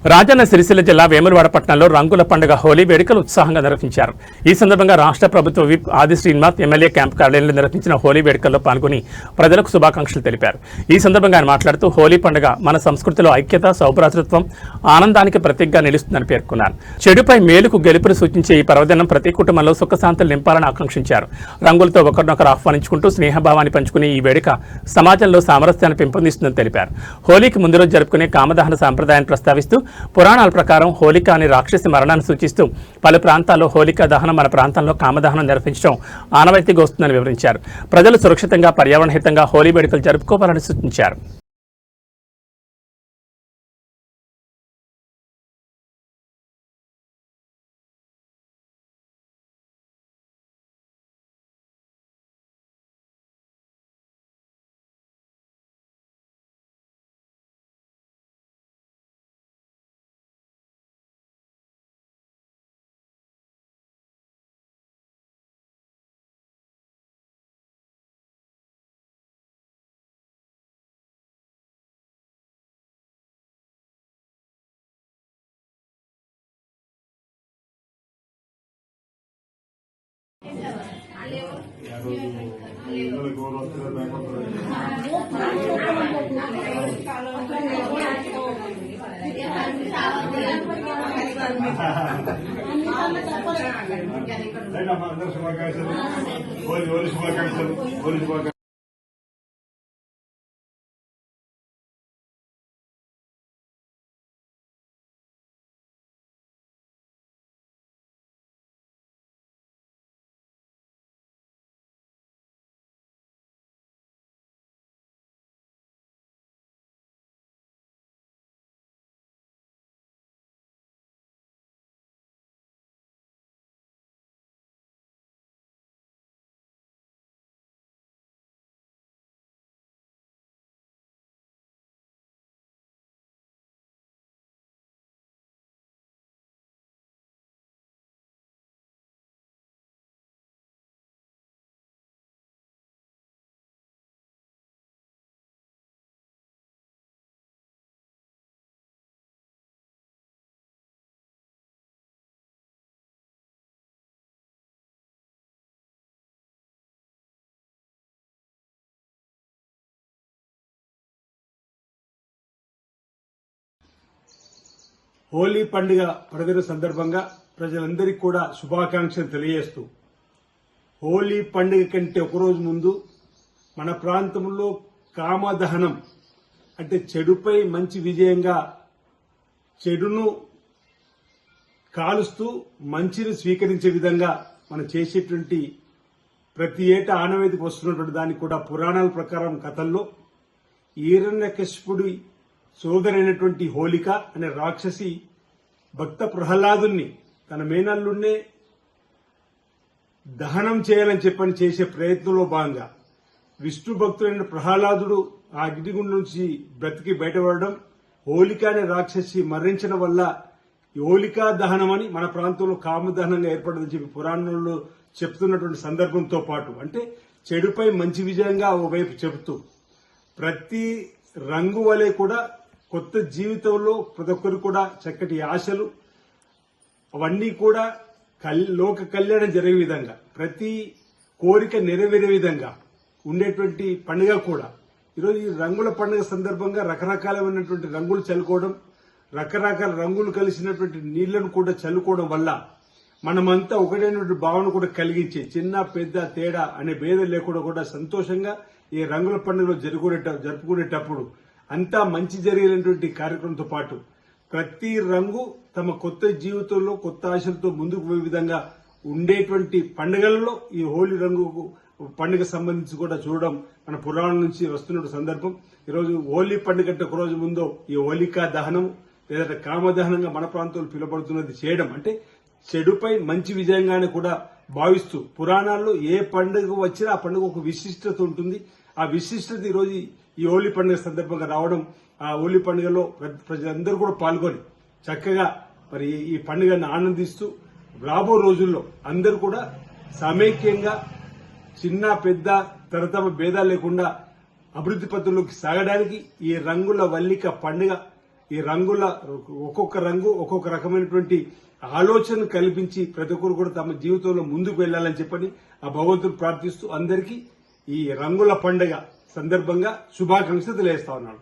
రాజన్న సిరిసిల్ల జిల్లా వేములవాడ పట్టణంలో రంగుల పండుగ హోలీ వేడుకలు ఉత్సాహంగా నిర్వహించారు. ఈ సందర్భంగా రాష్ట్ర ప్రభుత్వ విప్ ఆది శ్రీనివాస్ ఎమ్మెల్యే క్యాంప్ కార్యాలయంలో నిర్వహించిన హోలీ వేడుకల్లో పాల్గొని ప్రజలకు శుభాకాంక్షలు తెలిపారు. ఈ సందర్భంగా ఆయన మాట్లాడుతూ హోలీ పండుగ మన సంస్కృతిలో ఐక్యత, సౌభ్రాతృత్వం, ఆనందానికి ప్రతీకగా నిలుస్తుందని పేర్కొన్నారు. చెడుపై మేలుకు గెలుపును సూచించే ఈ పర్వదినం ప్రతి కుటుంబంలో సుఖశాంతులు నింపాలని ఆకాంక్షించారు. రంగులతో ఒకరినొకరు ఆహ్వానించుకుంటూ స్నేహభావాన్ని పంచుకునే ఈ వేడుక సమాజంలో సామరస్యాన్ని పెంపొందిస్తుందని తెలిపారు. హోలీకి ముందు రోజు జరుపుకునే కామదహన సాంప్రదాయాన్ని ప్రస్తావిస్తూ పురాణాల ప్రకారం హోలిక అనే రాక్షసి మరణాన్ని సూచిస్తూ పలు ప్రాంతాల్లో హోలికా దహనం, మన ప్రాంతంలో కామదహనం నిర్వహించడం ఆనవాయితీగా వస్తుందని వివరించారు. ప్రజలు సురక్షితంగా, పర్యావరణహితంగా హోలీ వేడుకలు జరుపుకోవాలని సూచించారు. హోలీ పండుగ పర్వదిన సందర్భంగా ప్రజలందరికీ కూడా శుభాకాంక్షలు తెలియజేస్తూ, హోలీ పండుగ కంటే ఒకరోజు ముందు మన ప్రాంతంలో కామదహనం అంటే చెడుపై మంచి విజయంగా చెడును కాలుస్తూ మంచిని స్వీకరించే విధంగా మనం చేసేటువంటి ప్రతి ఏటా ఆనవాయితీకి వస్తున్నటువంటి దానికి కూడా పురాణాల ప్రకారం కథల్లో హిరణ్యకశిపుడి సోదరైనటువంటి హోలిక అనే రాక్షసి భక్త ప్రహ్లాదుని తన మేనల్లున్నే దహనం చేయాలని చెప్పని చేసే ప్రయత్నంలో భాగంగా విష్ణు భక్తుడైన ప్రహ్లాదుడు ఆ అగ్నిగుండం నుంచి బ్రతికి బయటపడడం, హోలిక అనే రాక్షసి మరణించడం వల్ల హోలికా దహనం అని మన ప్రాంతంలో కామదహనంగా ఏర్పడదని చెప్పి పురాణంలో చెప్తున్నటువంటి సందర్భంతో పాటు, అంటే చెడుపై మంచి విజయంగా ఓవైపు చెబుతూ ప్రతి రంగు వలె కూడా కొత్త జీవితంలో ప్రతి ఒక్కరు కూడా చక్కటి ఆశలు అవన్నీ కూడా లోక కళ్యాణం జరిగే విధంగా, ప్రతి కోరిక నెరవేరే విధంగా ఉండేటువంటి పండుగ కూడా ఈరోజు ఈ రంగుల పండుగ సందర్భంగా రకరకాలైనటువంటి రంగులు చల్లుకోవడం, రకరకాల రంగులు కలిసినటువంటి నీళ్లను కూడా చల్లుకోవడం వల్ల మనమంతా ఒకటైనటువంటి భావన కూడా కలిగించే, చిన్న పెద్ద తేడా అనే భేదం లేకుండా కూడా సంతోషంగా ఈ రంగుల పండుగలో జరుపుకునేటప్పుడు అంతా మంచి జరిగేటువంటి కార్యక్రమంతో పాటు ప్రతి రంగు తమ కొత్త జీవితంలో కొత్త ఆశలతో ముందుకు పోయే విధంగా ఉండేటువంటి పండుగలలో ఈ హోలీ రంగు పండుగ సంబంధించి కూడా చూడడం మన పురాణం నుంచి వస్తున్న సందర్భం. ఈరోజు హోలీ పండుగ అంటే ఒకరోజు ముందో ఈ హోలికా దహనం లేదా కామదహనంగా మన ప్రాంతంలో పిలువబడుతున్నది చేయడం అంటే చెడుపై మంచి విజయంగానే కూడా భావిస్తూ, పురాణాల్లో ఏ పండుగ వచ్చినా ఆ పండుగ ఒక విశిష్టత ఉంటుంది. ఆ విశిష్టత ఈరోజు ఈ హోలీ పండుగ సందర్భంగా రావడం, ఆ హోలీ పండుగలో ప్రజలందరూ కూడా పాల్గొని చక్కగా మరి ఈ పండుగను ఆనందిస్తూ రాబో రోజుల్లో అందరూ కూడా సమైక్యంగా చిన్న పెద్ద తరతమ భేదాలు లేకుండా అభివృద్ధి పథంలోకి సాగడానికి ఈ రంగుల వల్లిక పండుగ ఈ రంగుల ఒక్కొక్క రంగు ఒక్కొక్క రకమైనటువంటి ఆలోచన కల్పించి ప్రతి ఒక్కరు కూడా తమ జీవితంలో ముందుకు వెళ్లాలని చెప్పని ఆ భగవంతుడు ప్రార్థిస్తూ అందరికీ ఈ రంగుల పండుగ సందర్భంగా శుభాకాంక్షలు తెలియజేస్తా ఉన్నాను.